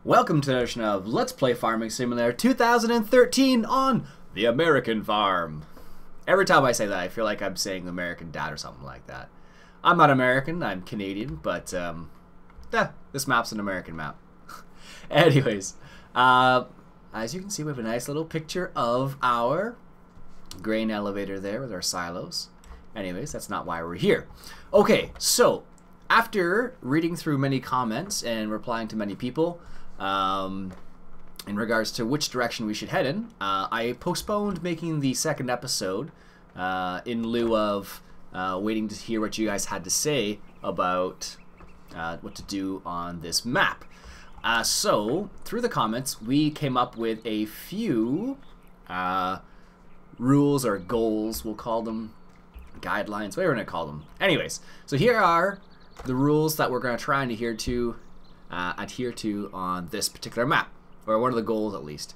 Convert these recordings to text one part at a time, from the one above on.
Welcome to the edition of Let's Play Farming Simulator 2013 on the American Farm. Every time I say that, I feel like I'm saying American Dad or something like that. I'm not American, I'm Canadian, but this map's an American map. Anyways, as you can see, we have a nice little picture of our grain elevator there with our silos. Anyways, that's not why we're here. Okay, so after reading through many comments and replying to many people, in regards to which direction we should head in, I postponed making the second episode in lieu of waiting to hear what you guys had to say about what to do on this map. So, through the comments, we came up with a few rules or goals, we'll call them, guidelines, whatever we're going to call them. Anyways, so here are the rules that we're going to try and adhere to on this particular map, or one of the goals at least.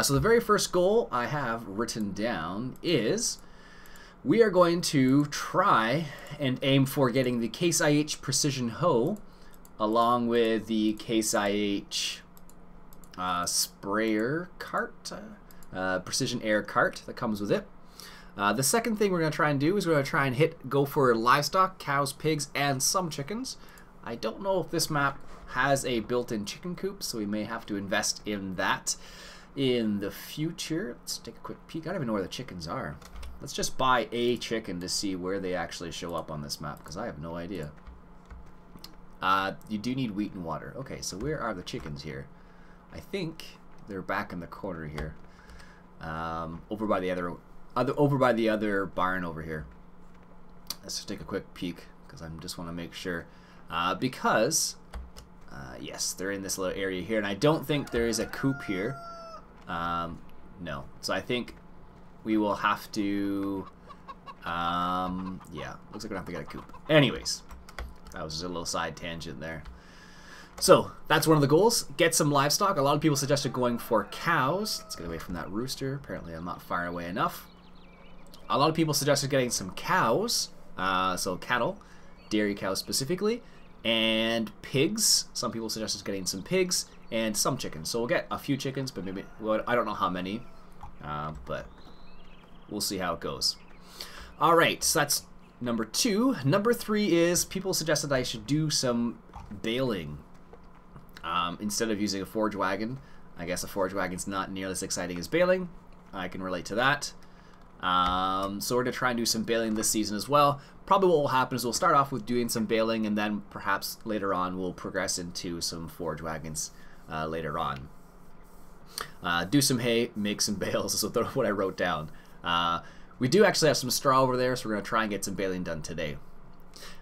So the very first goal I have written down is we are going to try and aim for getting the Case IH Precision Hoe along with the Case IH sprayer cart, Precision Air cart that comes with it. The second thing we're going to try and do is we're going to try and go for livestock, cows, pigs, and some chickens. I don't know if this map has a built-in chicken coop, so we may have to invest in that in the future. Let's take a quick peek. I don't even know where the chickens are. Let's just buy a chicken to see where they actually show up on this map, because I have no idea. You do need wheat and water. Okay, so where are the chickens here? I think they're back in the corner here, over by the other barn over here. Let's just take a quick peek because I just want to make sure. Yes, they're in this little area here, and I don't think there is a coop here. No, so I think we will have to. Yeah, looks like we're gonna have to get a coop. Anyways, that was just a little side tangent there. So that's one of the goals. Get some livestock. A lot of people suggested going for cows. Let's get away from that rooster. Apparently, I'm not far away enough. A lot of people suggested getting some cows, so cattle, dairy cows specifically, and pigs. Some people suggested getting some pigs and some chickens. So we'll get a few chickens, but maybe, well, I don't know how many, but we'll see how it goes. All right, so that's number 2. Number 3 is people suggested I should do some baling instead of using a forage wagon. I guess a forage wagon's not nearly as exciting as baling. I can relate to that. So we're going to try and do some baling this season as well. Probably what will happen is we'll start off with doing some baling, and then perhaps later on we'll progress into some forage wagons later on. Do some hay, make some bales is what I wrote down. We do actually have some straw over there, so we're going to try and get some baling done today.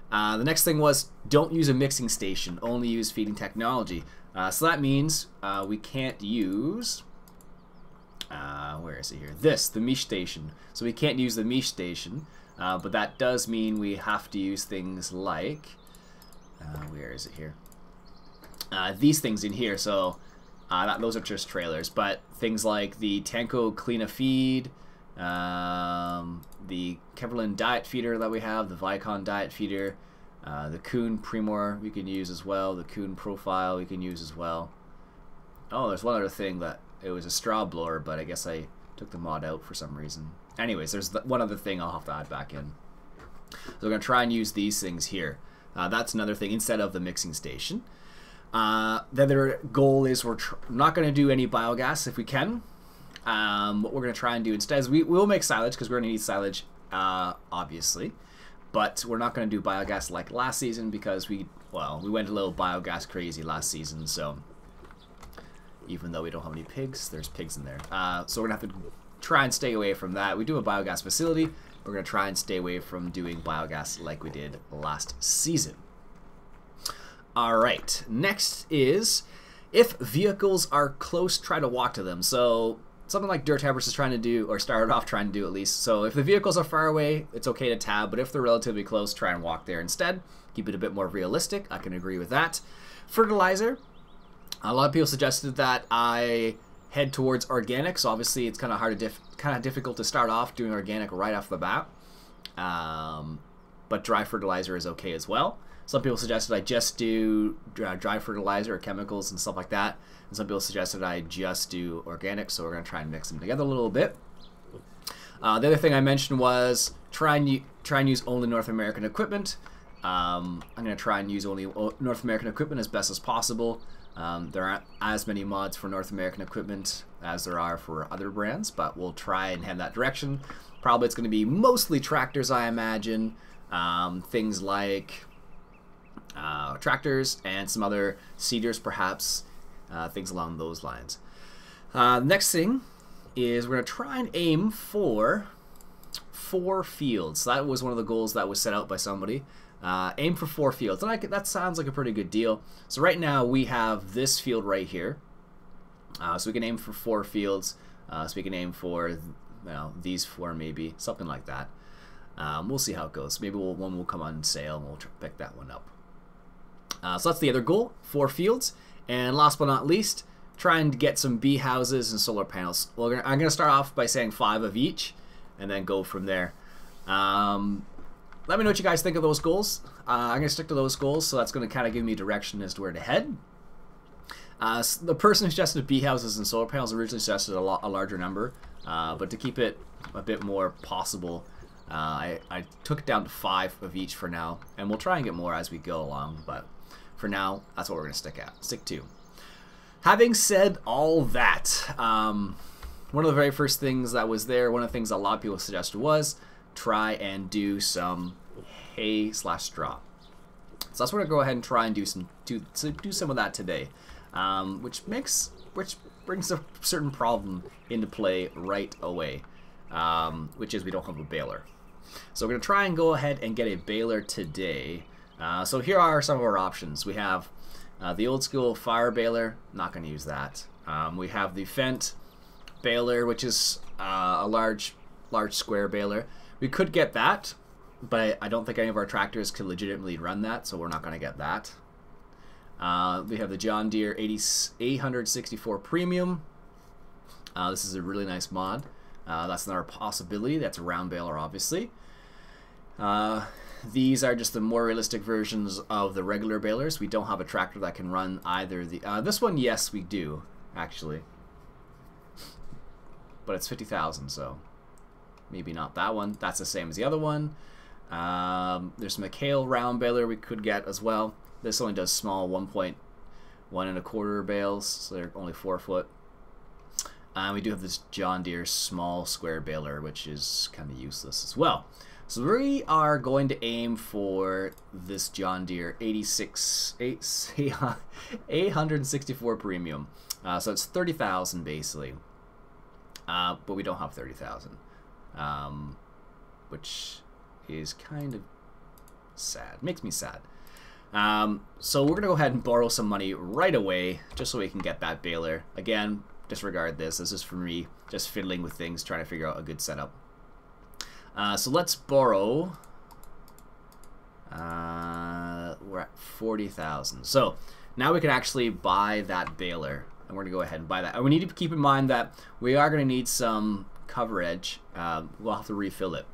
The next thing was don't use a mixing station, only use feeding technology. So that means we can't use... where is it here? The mesh station. So we can't use the mesh station, but that does mean we have to use things like, where is it here? These things in here. So those are just trailers, but things like the Tanko Clean Feed, the Keverlin Diet Feeder that we have, the Vicon Diet Feeder, the Kuhn Primor we can use as well, the Kuhn Profile we can use as well. Oh, there's one other thing that it was a straw blower, but I guess I took the mod out for some reason. Anyways, there's one other thing I'll have to add back in. So we're going to try and use these things here. That's another thing instead of the mixing station. The other goal is we're not going to do any biogas if we can. What we're going to try and do instead is we will make silage because we're going to need silage, obviously. But we're not going to do biogas like last season because we went a little biogas crazy last season, so... Even though we don't have any pigs, there's pigs in there. So we're going to have to try and stay away from that. We do a biogas facility. We're going to try and stay away from doing biogas like we did last season. Alright, next is if vehicles are close, try to walk to them. So something like Dirt Tabbers is trying to do, or started off trying to do at least. So if the vehicles are far away, it's okay to tab, but if they're relatively close, try and walk there instead. Keep it a bit more realistic. I can agree with that. Fertilizer. A lot of people suggested that I head towards organic, so obviously it's kind of difficult to start off doing organic right off the bat. But dry fertilizer is okay as well. Some people suggested I just do dry fertilizer or chemicals and stuff like that. And some people suggested I just do organic, so we're going to try and mix them together a little bit. The other thing I mentioned was try and use only North American equipment. I'm going to try and use only North American equipment as best as possible. There aren't as many mods for North American equipment as there are for other brands, but we'll try and head that direction. Probably it's going to be mostly tractors, I imagine. Things like tractors and some other seeders, perhaps. Things along those lines. Next thing is we're going to try and aim for 4 fields. So that was one of the goals that was set out by somebody. Aim for 4 fields. And that sounds like a pretty good deal. So right now we have this field right here. So we can aim for 4 fields. So we can aim for these 4 maybe. Something like that. We'll see how it goes. Maybe one will come on sale and we'll pick that one up. So that's the other goal. 4 fields. And last but not least, trying to get some bee houses and solar panels. Well, I'm going to start off by saying 5 of each and then go from there. Let me know what you guys think of those goals. I'm going to stick to those goals, so that's going to kind of give me direction as to where to head. The person who suggested bee houses and solar panels originally suggested a larger number, but to keep it a bit more possible, I took it down to 5 of each for now, and we'll try and get more as we go along, but for now, that's what we're going to stick to. Having said all that, one of the very first things that was there, one of the things a lot of people suggested was try and do some hay/straw. So that's what we're going to go ahead and try and do some of that today, which brings a certain problem into play right away, which is we don't have a baler. So we're going to try and go ahead and get a baler today. So here are some of our options. We have the old school fire baler, not going to use that. We have the Fendt baler, which is a large square baler. We could get that, but I don't think any of our tractors could legitimately run that, so we're not going to get that. We have the John Deere 864 Premium. This is a really nice mod. That's another possibility. That's a round baler, obviously. These are just the more realistic versions of the regular balers. We don't have a tractor that can run either. This one, yes, we do, actually. But it's 50,000, so maybe not that one. That's the same as the other one. There's some McHale round baler we could get as well. This only does small 1.1 1/4 bales, so they're only 4 foot. We do have this John Deere small square baler, which is kind of useless as well. So we are going to aim for this John Deere 864 Premium. So it's 30,000 basically, but we don't have 30,000, which is kind of sad. Makes me sad. So we're gonna go ahead and borrow some money right away, just so we can get that baler. Again, disregard this. This is for me just fiddling with things, trying to figure out a good setup. So let's borrow. We're at 40,000. So now we can actually buy that baler, and we're gonna go ahead and buy that. And we need to keep in mind that we are gonna need some cover edge. We'll have to refill it.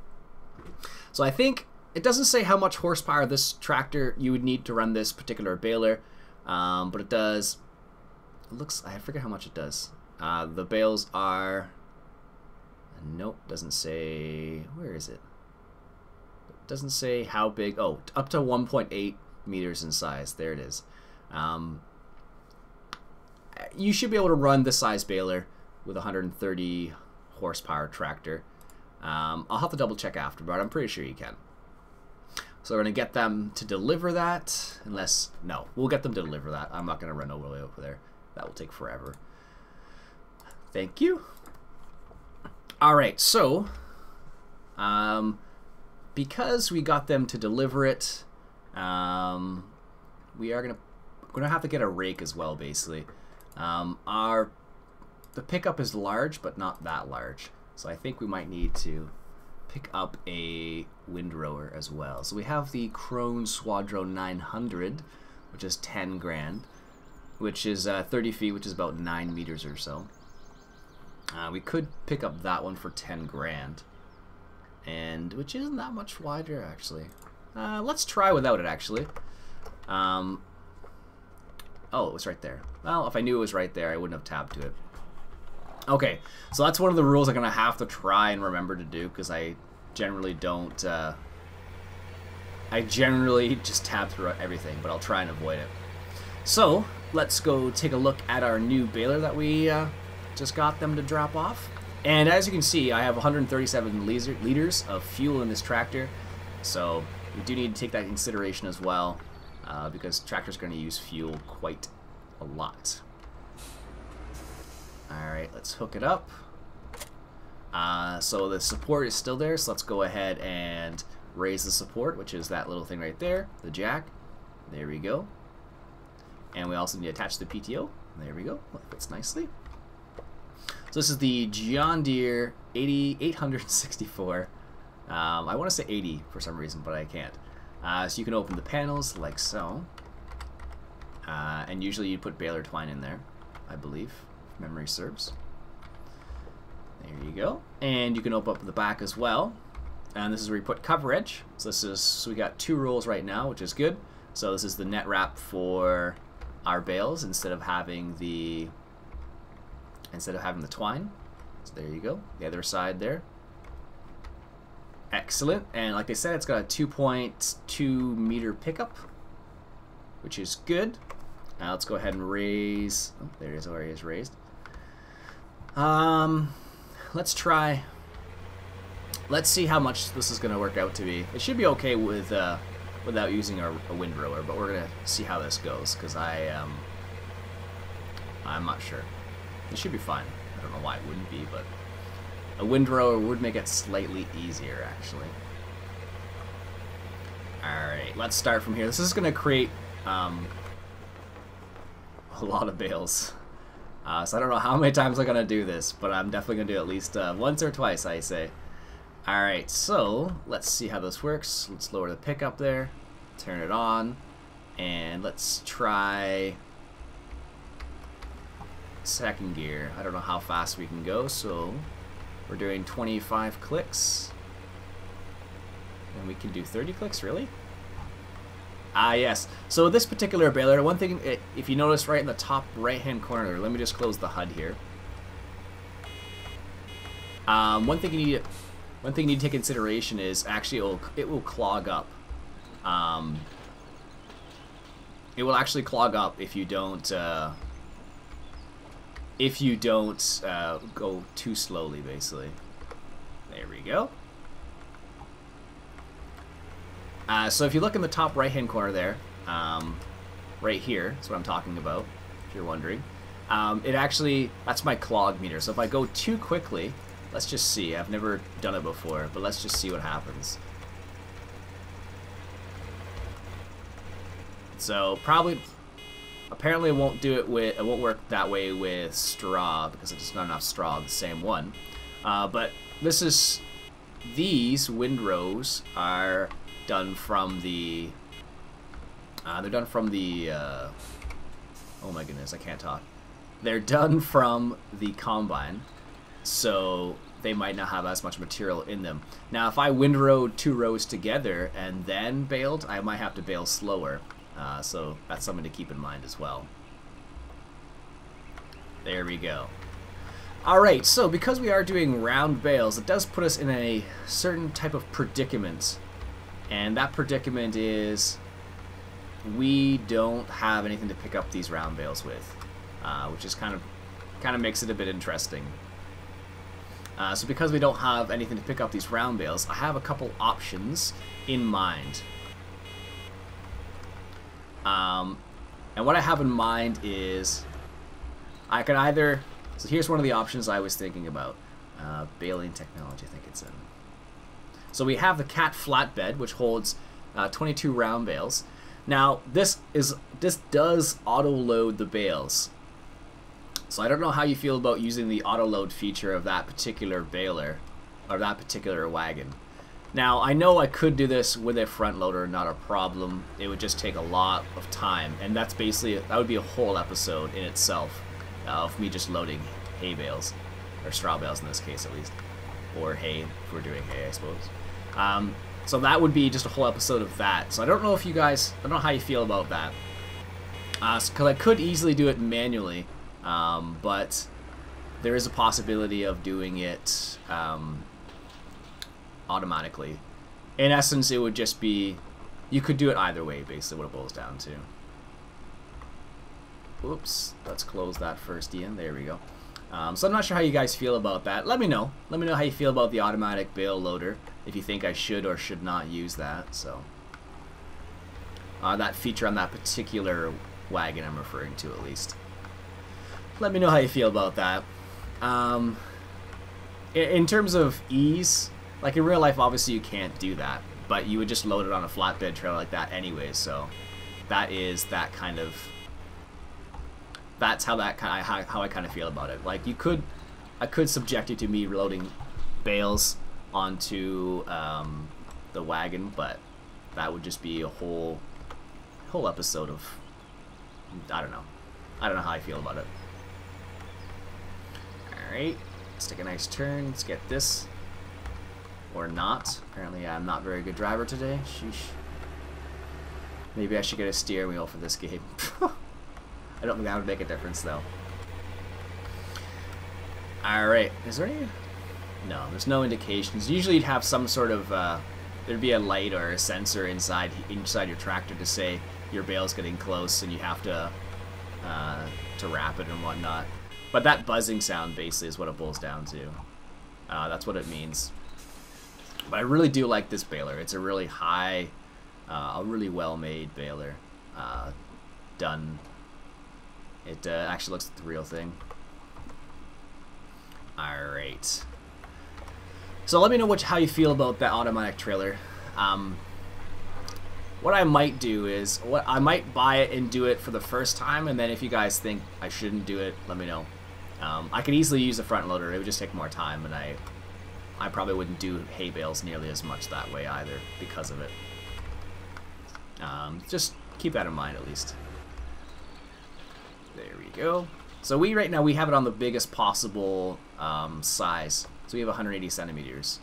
So I think it doesn't say how much horsepower this tractor you would need to run this particular baler, but it does. It looks. I forget how much it does. The bales are. Nope, doesn't say. Where is it? It doesn't say how big. Oh, up to 1.8 meters in size. There it is. You should be able to run this size baler with a 130 horsepower tractor. I'll have to double check after, but I'm pretty sure you can. So we're going to get them to deliver that. No, we'll get them to deliver that. I'm not going to run all the way over there. That will take forever. Thank you. Alright, so because we got them to deliver it, we are gonna have to get a rake as well, basically. The pickup is large, but not that large. So I think we might need to pick up a windrower as well. So we have the Krone Squadro 900, which is 10 grand, which is 30 feet, which is about 9 meters or so. We could pick up that one for 10 grand, and which isn't that much wider actually. Let's try without it actually. Oh, it was right there. Well, if I knew it was right there, I wouldn't have tabbed to it. Okay, so that's one of the rules I'm going to have to try and remember to do, because I generally don't... I generally just tab through everything, but I'll try and avoid it. So, let's go take a look at our new baler that we just got them to drop off. And as you can see, I have 137 liters of fuel in this tractor, so we do need to take that into consideration as well, because tractors are going to use fuel quite a lot. Alright, let's hook it up. So the support is still there, so let's go ahead and raise the support, which is that little thing right there, the jack. There we go. And we also need to attach the PTO. There we go. That fits nicely. So this is the John Deere 864. I want to say 80 for some reason, but I can't. So you can open the panels like so. And usually you put baler twine in there, I believe, if memory serves. There you go. And you can open up the back as well. And this is where you put cover edge. So we got 2 rolls right now, which is good. So this is the net wrap for our bales instead of having the twine. So there you go. The other side there. Excellent. And like I said, it's got a 2.2 meter pickup, which is good. Now let's go ahead and raise. Oh, there it is. Already is raised. Let's try. Let's see how much this is going to work out to be. It should be okay with without using a windrower, but we're going to see how this goes, because I'm not sure. It should be fine. I don't know why it wouldn't be, but a windrower would make it slightly easier, actually. Alright, let's start from here. This is going to create a lot of bales. So I don't know how many times I'm going to do this, but I'm definitely going to do it at least once or twice, I say. Alright, so let's see how this works. Let's lower the pickup there, turn it on, and let's try second gear. I don't know how fast we can go, so we're doing 25 clicks. And we can do 30 clicks, really? Ah, yes. So this particular baler, one thing, if you notice right in the top right-hand corner, let me just close the HUD here. One thing you need to take into consideration is actually it will clog up. It will actually clog up if you don't go too slowly, basically. There we go. So if you look in the top right-hand corner there, right here, that's what I'm talking about, if you're wondering. That's my clog meter. So if I go too quickly, let's just see. I've never done it before, but let's just see what happens. So apparently it won't work that way with straw, because it's not enough straw, the same one. But these windrows are done from the oh my goodness, I can't talk. They're done from the combine, so they might not have as much material in them. Now if I windrowed 2 rows together and then baled, I might have to bale slower, so that's something to keep in mind as well. There we go. Alright, so because we are doing round bales, it does put us in a certain type of predicament. And that predicament is we don't have anything to pick up these round bales with, which is kind of makes it a bit interesting. So because we don't have anything to pick up these round bales, I have a couple options in mind. And what I have in mind is I can either... So here's one of the options I was thinking about. Baling technology, I think it's in. So we have the Cat flatbed, which holds 22 round bales. Now this does auto load the bales. So I don't know how you feel about using the auto load feature of that particular baler or that particular wagon. Now I know I could do this with a front loader, not a problem. It would just take a lot of time, and that would be a whole episode in itself of me just loading hay bales, or straw bales in this case at least. Or hay, if we're doing hay, I suppose. So that would be just a whole episode of that. So I don't know if you guys, I don't know how you feel about that. Because I could easily do it manually, but there is a possibility of doing it automatically. In essence, it would just be, you could do it either way, basically what it boils down to. Oops, let's close that first in. There we go. So I'm not sure how you guys feel about that. Let me know. Let me know how you feel about the automatic bale loader, if you think I should or should not use that. So that feature on that particular wagon I'm referring to, at least. Let me know how you feel about that. In terms of ease, like in real life, obviously you can't do that, but you would just load it on a flatbed trailer like that anyway. So that is that kind of. That's how I kind of feel about it. Like I could subject you to me loading bales onto the wagon, but that would just be a whole episode of, I don't know how I feel about it. All right, let's take a nice turn. Let's get this, or not. Apparently, I'm not a very good driver today. Sheesh. Maybe I should get a steering wheel for this game. I don't think that would make a difference, though. Alright, is there any... No, there's no indications. Usually you'd have some sort of... there'd be a light or a sensor inside your tractor to say your bale's getting close and you have to wrap it and whatnot. But that buzzing sound, basically, is what it boils down to. That's what it means. But I really do like this baler. It's a really high... a really well-made baler. Done... It actually looks like the real thing. Alright. So let me know how you feel about that automatic trailer. What I might do is, I might buy it and do it for the first time, and then if you guys think I shouldn't do it, let me know. I could easily use a front loader. It would just take more time, and I probably wouldn't do hay bales nearly as much that way either because of it. Just keep that in mind at least. There we go. So right now we have it on the biggest possible size. So we have 180 centimeters,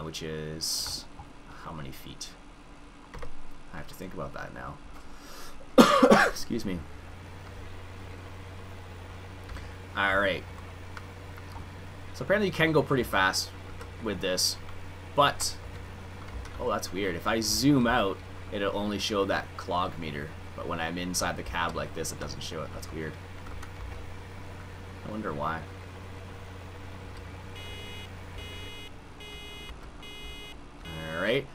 which is how many feet? I have to think about that now. Excuse me. All right. So apparently you can go pretty fast with this, but oh, that's weird. If I zoom out, it'll only show that clog meter. But when I'm inside the cab like this, it doesn't show it. That's weird. I wonder why. Alright.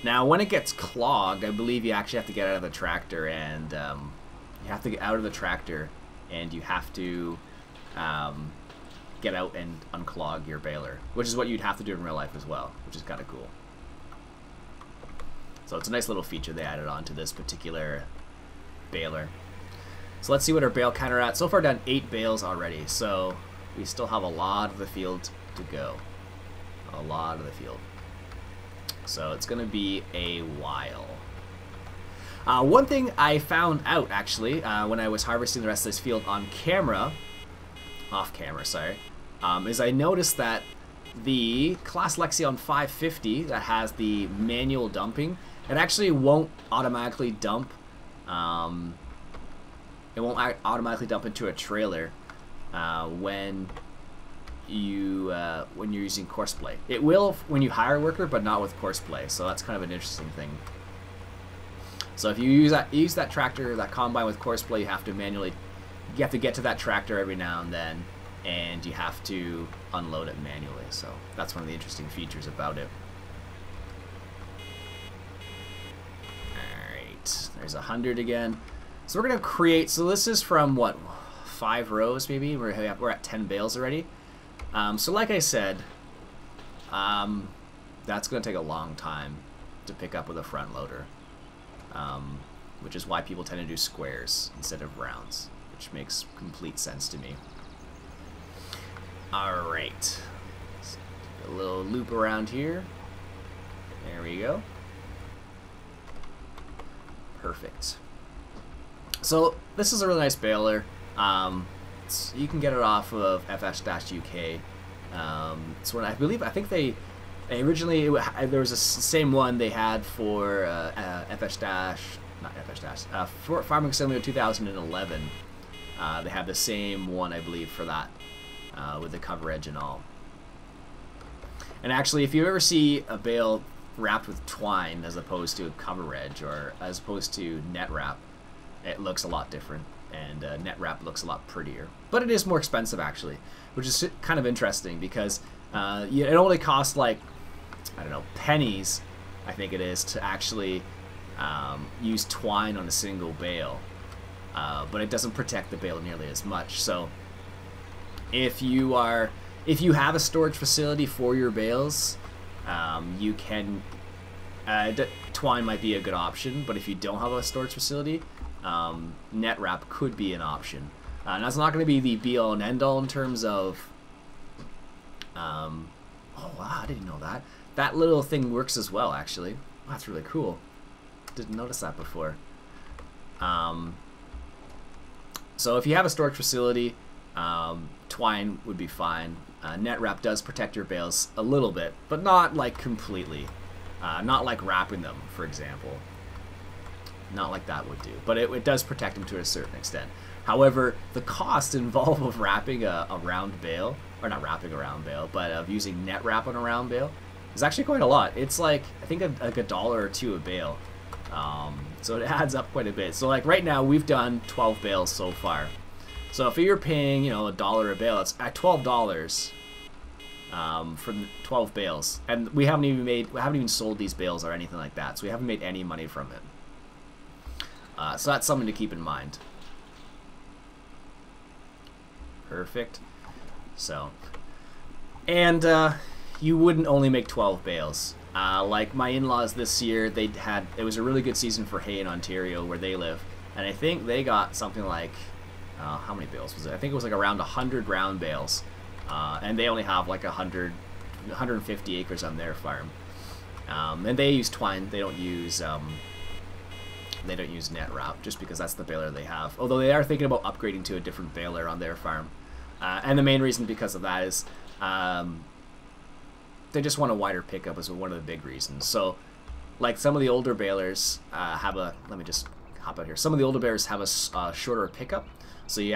Now, when it gets clogged, I believe you actually have to get out of the tractor and you have to get out of the tractor and you have to get out and unclog your baler, which is what you'd have to do in real life as well, which is kind of cool. So it's a nice little feature they added on to this particular baler. So let's see what our bale counter at. So far done 8 bales already, so we still have a lot of the field to go. A lot of the field. So it's gonna be a while. One thing I found out actually when I was harvesting the rest of this field on camera, off camera, sorry, is I noticed that the Class Lexion 550 that has the manual dumping, it actually won't automatically dump. It won't automatically dump into a trailer when you're using courseplay. It will when you hire a worker, but not with courseplay. So that's kind of an interesting thing. So if you use that tractor, that combine with courseplay, you have to get to that tractor every now and then, and you have to unload it manually. So that's one of the interesting features about it. There's 100 again. So we're gonna create. So this is from what, 5 rows maybe. We're at 10 bales already. So like I said, that's gonna take a long time to pick up with a front loader, which is why people tend to do squares instead of rounds, which makes complete sense to me. All right, a little loop around here. There we go. Perfect. So this is a really nice baler. You can get it off of FS-UK. It's what I think they Originally, there was a same one they had for FS Dash, not FS Dash, for Farming Simulator 2011. They had the same one, I believe, for that, with the cover edge and all. And actually, if you ever see a bale wrapped with twine as opposed to a cover edge, or as opposed to net wrap, it looks a lot different, and net wrap looks a lot prettier. But it is more expensive, actually, which is kind of interesting because it only costs like, I don't know, pennies, I think it is, to actually use twine on a single bale. But it doesn't protect the bale nearly as much. So if you have a storage facility for your bales, you can twine might be a good option. But if you don't have a storage facility, net wrap could be an option. And that's not going to be the be all and end all in terms of. Oh wow, I didn't know that. That little thing works as well, actually. That's really cool. Didn't notice that before. So if you have a storage facility, twine would be fine. Net wrap does protect your bales a little bit, but not like completely. Not like wrapping them, for example. Not like that would do. But it does protect them to a certain extent. However, the cost involved of wrapping a round bale, or not wrapping a round bale, but of using net wrap on a round bale, is actually quite a lot. It's like, I think like $1 or $2 a bale. So it adds up quite a bit. So like right now we've done 12 bales so far. So if you're paying, you know, $1 a bale, it's at $12 for the 12 bales, and we haven't even sold these bales or anything like that. So we haven't made any money from it. So that's something to keep in mind. Perfect. So, and you wouldn't only make 12 bales. Like my in-laws this year, it was a really good season for hay in Ontario where they live, and I think they got something like, how many bales was it? I think it was like around 100 round bales, and they only have like 150 acres on their farm, and they use twine. They don't use net wrap just because that's the baler they have. Although they are thinking about upgrading to a different baler on their farm, and the main reason because of that is. They just want a wider pickup is one of the big reasons. So, like some of the older balers have a. Let me just hop out here. Some of the older balers have a shorter pickup, so you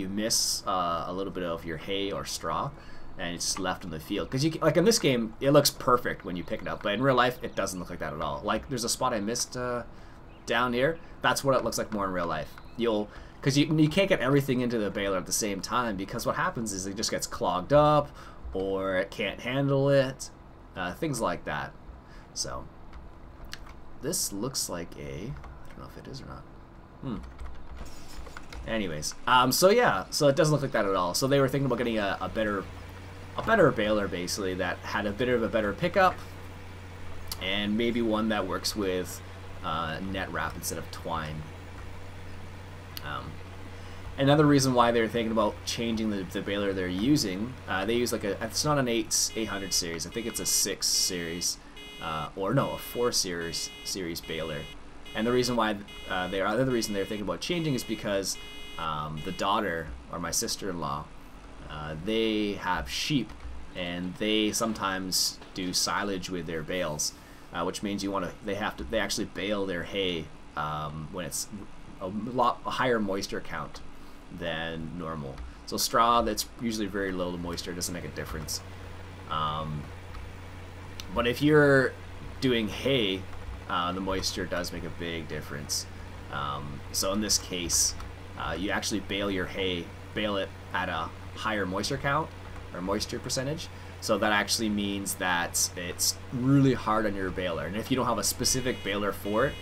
miss a little bit of your hay or straw, and it's left in the field. Because like in this game, it looks perfect when you pick it up, but in real life, it doesn't look like that at all. Like there's a spot I missed down here. That's what it looks like more in real life. Because you can't get everything into the baler at the same time, because what happens is it just gets clogged up, or it can't handle it, things like that. So this looks like I don't know if it is or not. Anyways, so yeah, so it doesn't look like that at all. So they were thinking about getting a better baler, basically, that had a bit of a better pickup, and maybe one that works with net wrap instead of twine. Another reason why they're thinking about changing the baler they're using, they use like it's not an 800 series, I think it's a 6 series, or no, a 4 series baler. And the reason why the other reason they're thinking about changing is because the daughter, or my sister-in-law, they have sheep, and they sometimes do silage with their bales, which means they actually bale their hay when it's a higher moisture count than normal. So straw that's usually very low to moisture doesn't make a difference. But if you're doing hay, the moisture does make a big difference. So in this case, you actually bale it at a higher moisture count or moisture percentage. So that actually means that it's really hard on your baler. And if you don't have a specific baler for it,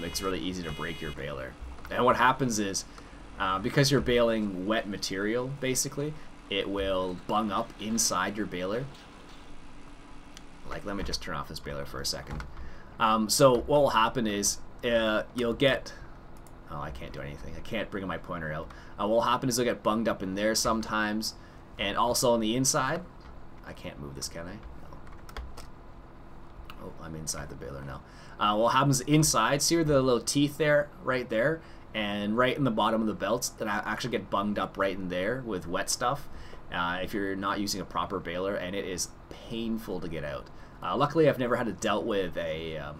it's really easy to break your baler. And what happens is, because you're baling wet material, basically, it will bung up inside your baler. Like, let me just turn off this baler for a second. So what will happen is, you'll get... Oh, I can't do anything. I can't bring my pointer out. What will happen is you'll get bunged up in there sometimes, and also on the inside. I can't move this, can I? No. Oh, I'm inside the baler now. What happens inside, see the little teeth there, right there, and right in the bottom of the belts that actually get bunged up right in there with wet stuff. if you're not using a proper baler, and it is painful to get out. Luckily, I've never had to dealt with a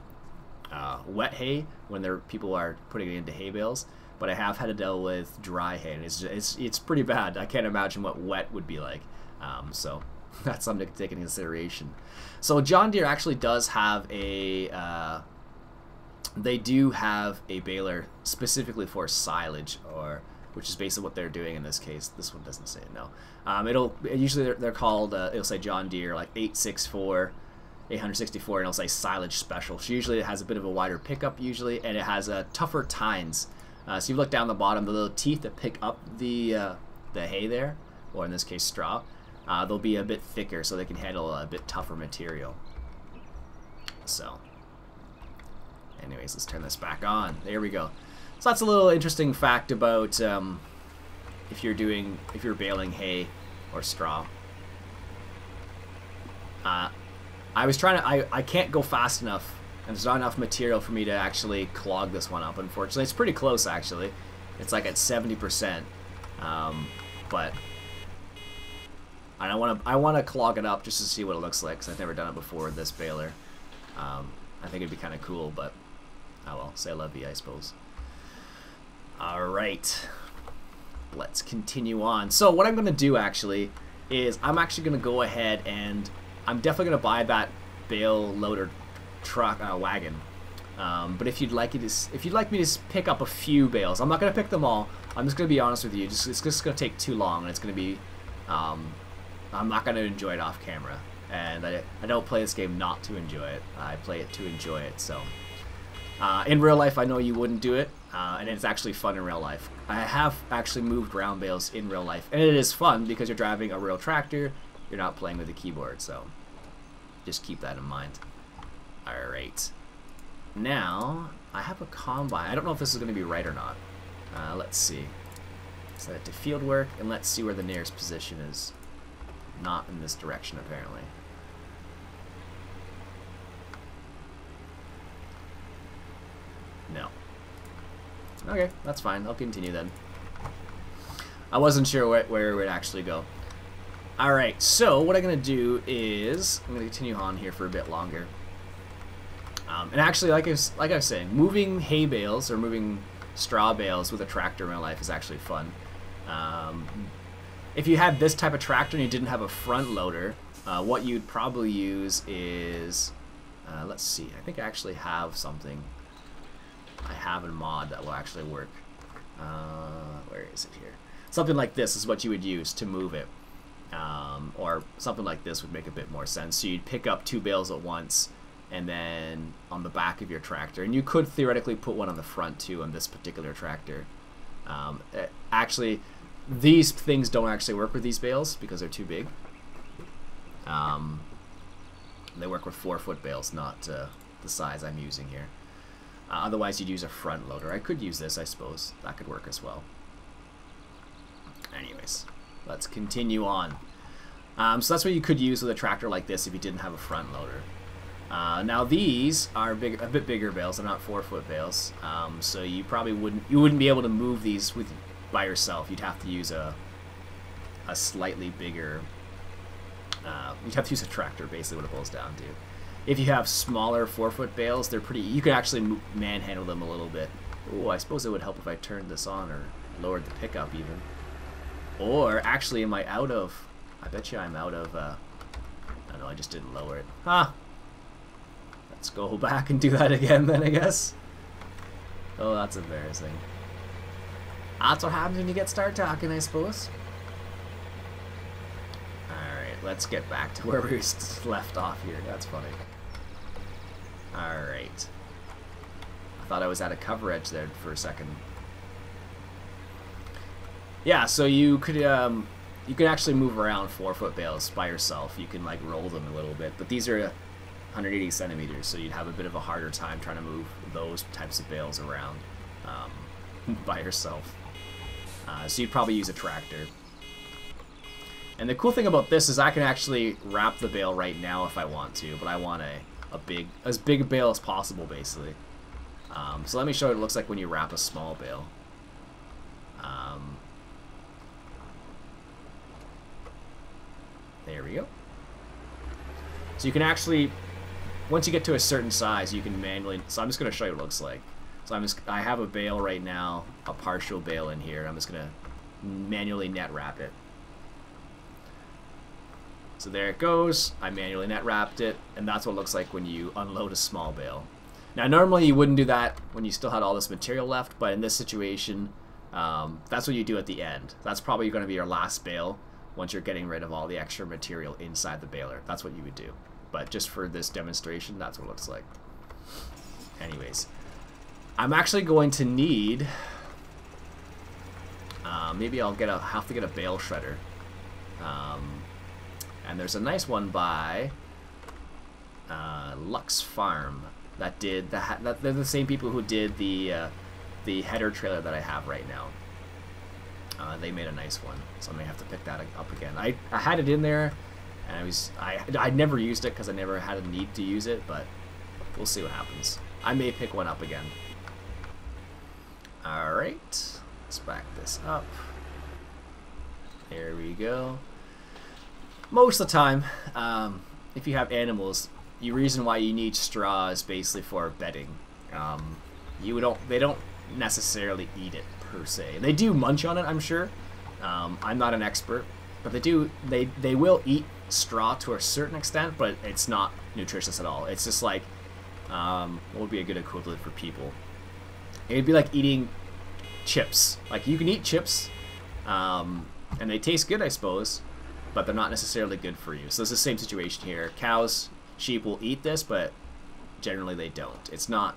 wet hay when people are putting it into hay bales, but I have had to deal with dry hay, and it's pretty bad. I can't imagine what wet would be like. So that's something to take into consideration. So John Deere actually does have a they do have a baler specifically for silage, which is basically what they're doing in this case. This one doesn't say it, no. Usually they're called, it'll say John Deere, like 864, 864, and it'll say silage special. So usually it has a bit of a wider pickup usually, and it has tougher tines. So you look down the bottom, the little teeth that pick up the hay there, or in this case straw, they'll be a bit thicker so they can handle a bit tougher material. So anyways, let's turn this back on. There we go. So that's a little interesting fact about if you're baling hay or straw. I can't go fast enough, and there's not enough material for me to actually clog this one up, unfortunately. It's pretty close, actually. It's like at 70%. But I want to clog it up just to see what it looks like, because I've never done it before with this baler. I think it'd be kind of cool, but oh well, say la vie, I suppose. Alright, let's continue on. So what I'm going to do actually is I'm actually going to go ahead and I'm definitely going to buy that bale loader truck wagon. But if you'd like me to pick up a few bales, I'm not going to pick them all. I'm just going to be honest with you. It's just going to take too long, and it's going to be I'm not going to enjoy it off camera. And I don't play this game not to enjoy it. I play it to enjoy it. So in real life, I know you wouldn't do it, and it's actually fun in real life. I have actually moved round bales in real life, and it is fun because you're driving a real tractor. You're not playing with a keyboard, so just keep that in mind. Alright. Now, I have a combine. I don't know if this is going to be right or not. Let's see. Set it to field work, and let's see where the nearest position is. Not in this direction, apparently. No. Okay, that's fine. I'll continue then. I wasn't sure where it would actually go. Alright, so what I'm going to do is I'm going to continue on here for a bit longer. And actually, like I was saying, moving hay bales or moving straw bales with a tractor in real life is actually fun. If you had this type of tractor and you didn't have a front loader, what you'd probably use is, let's see, I think I actually have something. I have a mod that will actually work. Where is it here? Something like this is what you would use to move it. Or something like this would make a bit more sense. So you'd pick up two bales at once, and then on the back of your tractor. And you could theoretically put one on the front too on this particular tractor. Actually, these things don't actually work with these bales because they're too big. They work with 4-foot bales, not the size I'm using here. Otherwise, you'd use a front loader. I could use this, I suppose. That could work as well. Anyways, let's continue on. So that's what you could use with a tractor like this if you didn't have a front loader. Now these are a bit bigger bales. They're not 4-foot bales, so you probably wouldn't be able to move these by yourself. You'd have to use a slightly bigger. You'd have to use a tractor, basically, what it boils down to. If you have smaller 4-foot bales, they're pretty. You could actually manhandle them a little bit. Oh, I suppose it would help if I turned this on or lowered the pickup even. Or actually, am I out of? I bet you I'm out of. I don't know. I just didn't lower it. Huh. Let's go back and do that again then, I guess. Oh, that's embarrassing. That's what happens when you start talking, I suppose. Alright, let's get back to where we left off here. That's funny. Alright. I thought I was at a cover edge there for a second. Yeah, so you could actually move around 4-foot bales by yourself. You can like roll them a little bit, but these are 180 centimeters, so you'd have a bit of a harder time trying to move those types of bales around by yourself. So you'd probably use a tractor. And the cool thing about this is I can actually wrap the bale right now if I want to, but I want as big a bale as possible, basically. So let me show you what it looks like when you wrap a small bale. There we go. So you can actually, once you get to a certain size, you can manually, so I'm just going to show you what it looks like. So I have a bale right now, a partial bale in here. I'm just going to manually net wrap it. So there it goes. I manually net wrapped it, and that's what it looks like when you unload a small bale. Now normally you wouldn't do that when you still had all this material left, but in this situation, that's what you do at the end. That's probably going to be your last bale once you're getting rid of all the extra material inside the baler. That's what you would do. But just for this demonstration, that's what it looks like. Anyways, I'm actually going to need, maybe I'll have to get a bale shredder. And there's a nice one by Lux Farm that did they're the same people who did the header trailer that I have right now. They made a nice one, so I may have to pick that up again. I had it in there, and I never used it because I never had a need to use it, but we'll see what happens. I may pick one up again. All right, let's back this up. There we go. Most of the time, if you have animals, the reason why you need straw is basically for bedding. They don't necessarily eat it per se. They do munch on it, I'm sure. I'm not an expert, but they will eat straw to a certain extent, but it's not nutritious at all. It's just like, what would be a good equivalent for people? It'd be like eating chips. Like, you can eat chips, and they taste good, I suppose, but they're not necessarily good for you. So it's the same situation here. Cows, sheep will eat this, but generally they don't. It's not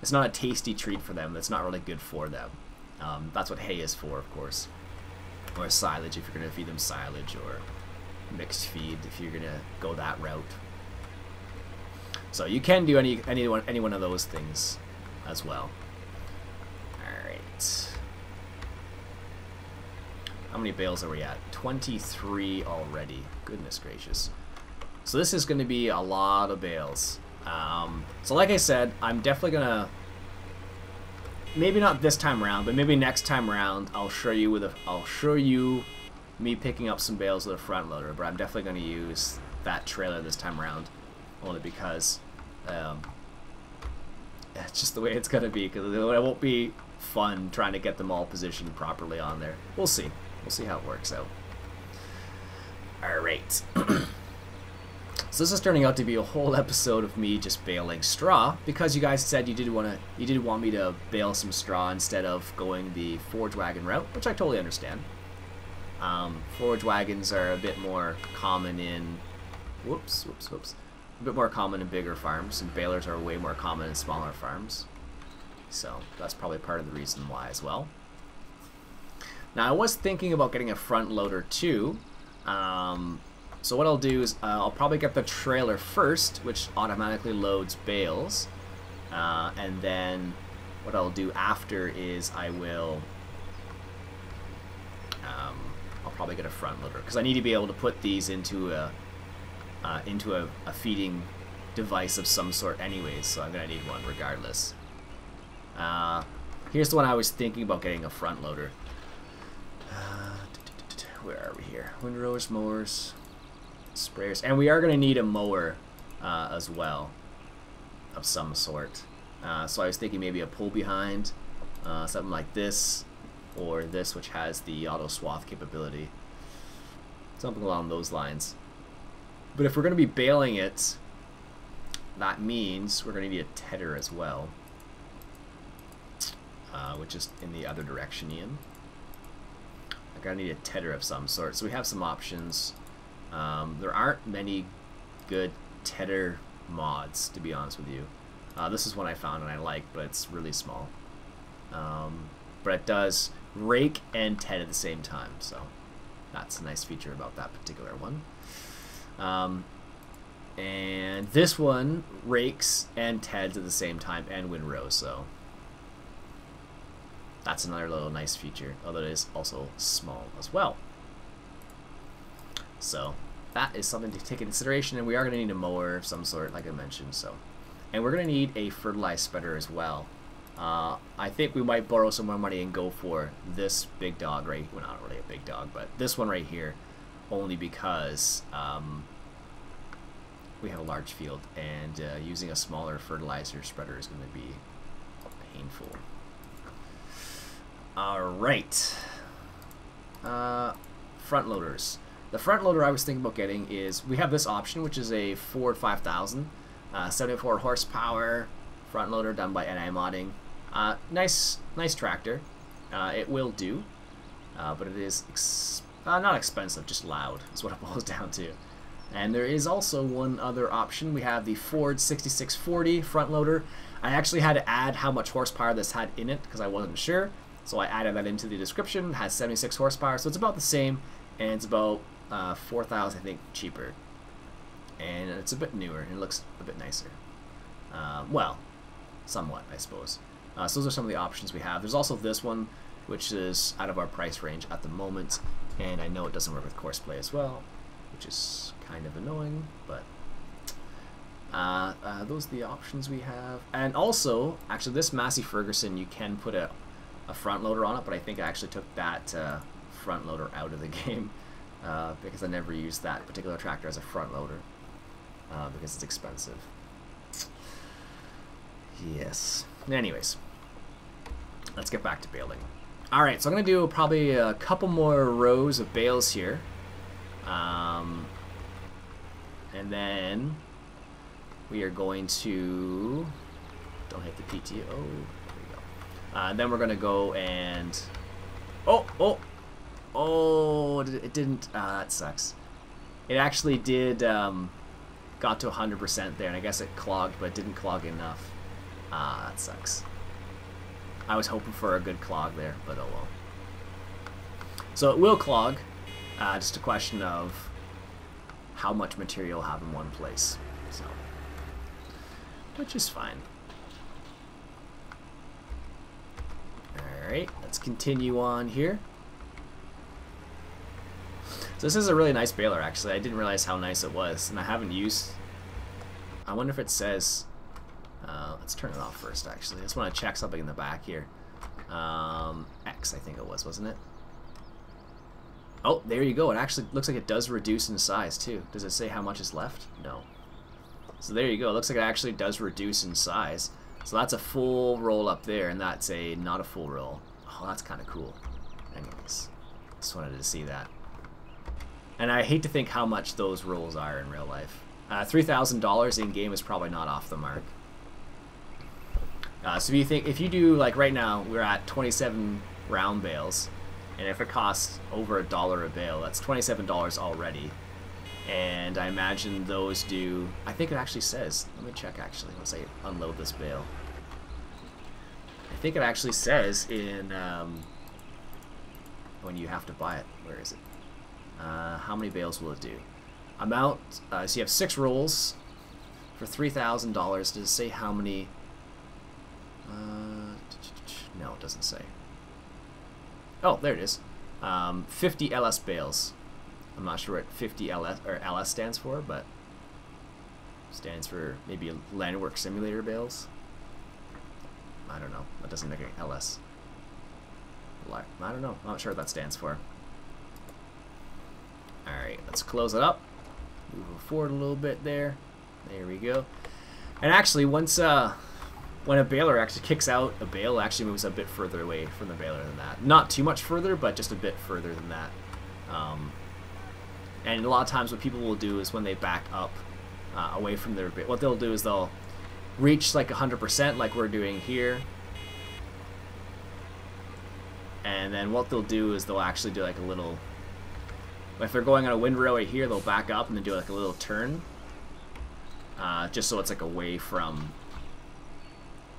a tasty treat for them. It's not really good for them. That's what hay is for, of course. Or silage if you're going to feed them silage, or mixed feed if you're going to go that route. So you can do any one of those things as well. Alright. How many bales are we at? 23 already. Goodness gracious. So this is going to be a lot of bales. So like I said, I'm definitely going to, maybe not this time around, but maybe next time around, I'll show you me picking up some bales with a front loader, but I'm definitely going to use that trailer this time around, only because it's just the way it's going to be, because it won't be fun trying to get them all positioned properly on there. We'll see. We'll see how it works out. Alright. So this is turning out to be a whole episode of me just baling straw, because you guys said you did want me to bale some straw instead of going the forage wagon route, which I totally understand. Forage wagons are a bit more common in a bit more common in bigger farms, and balers are way more common in smaller farms. So that's probably part of the reason why as well. Now I was thinking about getting a front loader too. So what I'll do is I'll probably get the trailer first, which automatically loads bales, and then what I'll do after is I'll probably get a front loader, because I need to be able to put these into a feeding device of some sort anyways, so I'm gonna need one regardless. Here's the one I was thinking about getting a front loader. Where are we here? Windrowers, mowers, sprayers, and we are going to need a mower as well of some sort. So I was thinking maybe a pull behind, something like this, or this, which has the auto swath capability, something along those lines. But if we're going to be baling it, that means we're going to need a tedder as well, which is in the other direction, Ian. I'm going to need a tedder of some sort. So we have some options. There aren't many good tedder mods, to be honest with you. This is one I found and I like, but it's really small. But it does rake and ted at the same time, so that's a nice feature about that particular one. And this one rakes and teds at the same time, and windrows, so that's another little nice feature, although it is also small as well. So that is something to take into consideration, and we are going to need a mower of some sort, like I mentioned. So, and we're going to need a fertilizer spreader as well. I think we might borrow some more money and go for this big dog right. Well, not really a big dog, but this one right here. only because we have a large field, and using a smaller fertilizer spreader is going to be painful. Alright. Front loaders. The front loader I was thinking about getting is, we have this option, which is a Ford 5000, 74 horsepower front loader done by NI Modding. Nice tractor. It will do, but it is not expensive, just loud is what it boils down to. And there is also one other option. We have the Ford 6640 front loader. I actually had to add how much horsepower this had in it because I wasn't sure. So I added that into the description. It has 76 horsepower, so it's about the same, and it's about 4,000, I think, cheaper. And it's a bit newer, and it looks a bit nicer. Well, somewhat, I suppose. So those are some of the options we have. There's also this one, which is out of our price range at the moment, and I know it doesn't work with Courseplay as well, which is kind of annoying, but those are the options we have. And also, actually, this Massey Ferguson, you can put a front loader on it, but I think I actually took that front loader out of the game because I never used that particular tractor as a front loader because it's expensive. Yes. Anyways, let's get back to baling. Alright, so I'm going to do probably a couple more rows of bales here. And then we are going to... Don't hit the PTO. There we go. Then we're going to go and... Oh, it didn't... that sucks. It actually did... got to 100% there, and I guess it clogged, but it didn't clog enough. That sucks. I was hoping for a good clog there, but oh well. So it will clog, just a question of how much material you'll have in one place. So, which is fine. Alright, let's continue on here. So this is a really nice baler, actually. I didn't realize how nice it was, and I haven't used... I wonder if it says... let's turn it off first, actually. I just want to check something in the back here. X, I think it was, wasn't it? Oh, there you go. It actually looks like it does reduce in size, too. Does it say how much is left? No. So there you go. It looks like it actually does reduce in size. So that's a full roll up there, and that's a not a full roll. Oh, that's kind of cool. Anyways, just wanted to see that. And I hate to think how much those rolls are in real life. $3,000 in-game is probably not off the mark. So if you do, like right now, we're at 27 round bales, and if it costs over $1 a bale, that's $27 already. And I imagine those do, I think it actually says, let me check actually, once I unload this bale. I think it actually says in, when you have to buy it, where is it? How many bales will it do? Amount, so you have 6 rolls for $3,000. Does it say how many? No, it doesn't say. Oh, there it is. 50 LS bales. I'm not sure what 50 LS or LS stands for, but stands for maybe Landwork Simulator bales. I don't know. That doesn't make it LS. I don't know. I'm not sure what that stands for. Alright, let's close it up. Move forward a little bit there. There we go. And actually, once when a baler actually kicks out, a bale actually moves a bit further away from the baler than that. Not too much further, but just a bit further than that. And a lot of times what people will do is when they back up away from their bale, what they'll do is they'll reach like 100% like we're doing here. And then what they'll do is they'll actually do like a little... If they're going on a windrow right here, they'll back up and then do like a little turn. Just so it's like away from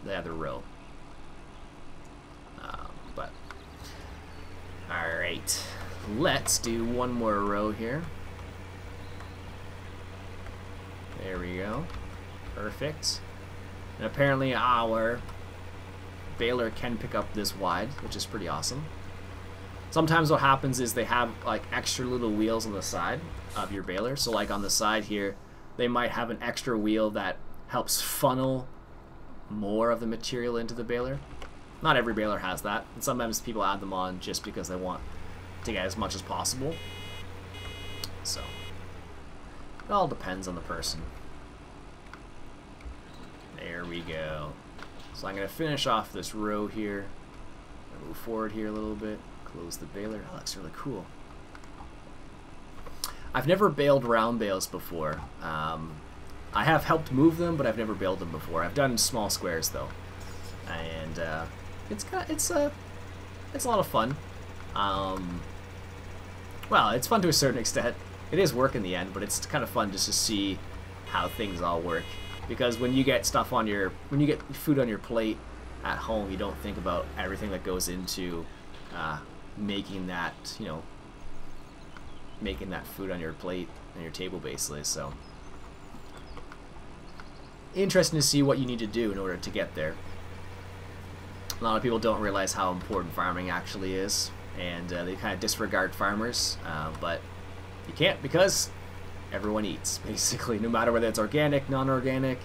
the other row. But alright, let's do one more row here. There we go. Perfect. And apparently our baler can pick up this wide, which is pretty awesome. Sometimes what happens is they have like extra little wheels on the side of your baler. So like on the side here, they might have an extra wheel that helps funnel more of the material into the baler. Not every baler has that, and sometimes people add them on just because they want to get as much as possible. So it all depends on the person. There we go. So I'm going to finish off this row here. Move forward here a little bit. Close the baler. Oh, that looks really cool. I've never baled round bales before. I have helped move them, but I've never baled them before. I've done small squares though, and it's a lot of fun. Well, it's fun to a certain extent. It is work in the end, but it's kind of fun just to see how things all work. Because when you get stuff on when you get food on your plate at home, you don't think about everything that goes into making that, making that food on your plate and your table, basically. So interesting to see what you need to do in order to get there. A lot of people don't realize how important farming actually is, and they kind of disregard farmers, but you can't, because everyone eats, basically, no matter whether it's organic, non-organic,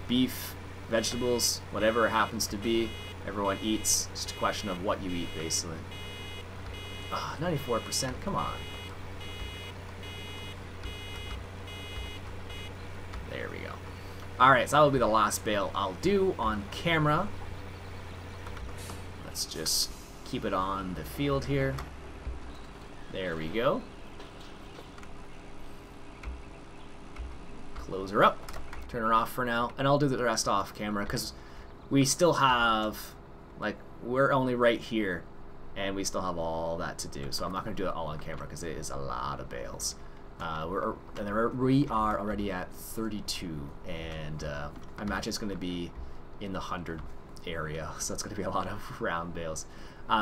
beef, vegetables, whatever it happens to be, everyone eats. It's just a question of what you eat, basically. 94%, come on. There we go. Alright, so that will be the last bale I'll do on camera. Let's just keep it on the field here. There we go. Close her up. Turn her off for now. And I'll do the rest off camera because we still have, like, we're only right here. And we still have all that to do. So I'm not going to do it all on camera because it is a lot of bales. We are already at 32, and I imagine it's going to be in the 100 area, so it's going to be a lot of round bales.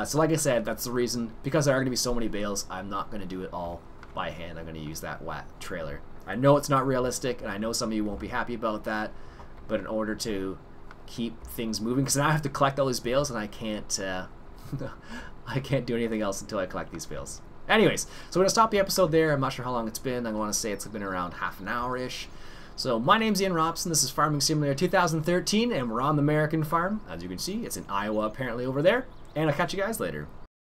So like I said, that's the reason, because there are going to be so many bales, I'm not going to do it all by hand. I'm going to use that WAT trailer. I know it's not realistic, and I know some of you won't be happy about that, but in order to keep things moving, because now I have to collect all these bales, and I can't I can't do anything else until I collect these bales. Anyways, so we're going to stop the episode there. I'm not sure how long it's been. I want to say it's been around half an hour-ish. So my name's Ian Robson. This is Farming Simulator 2013, and we're on the American farm. As you can see, it's in Iowa apparently over there. And I'll catch you guys later.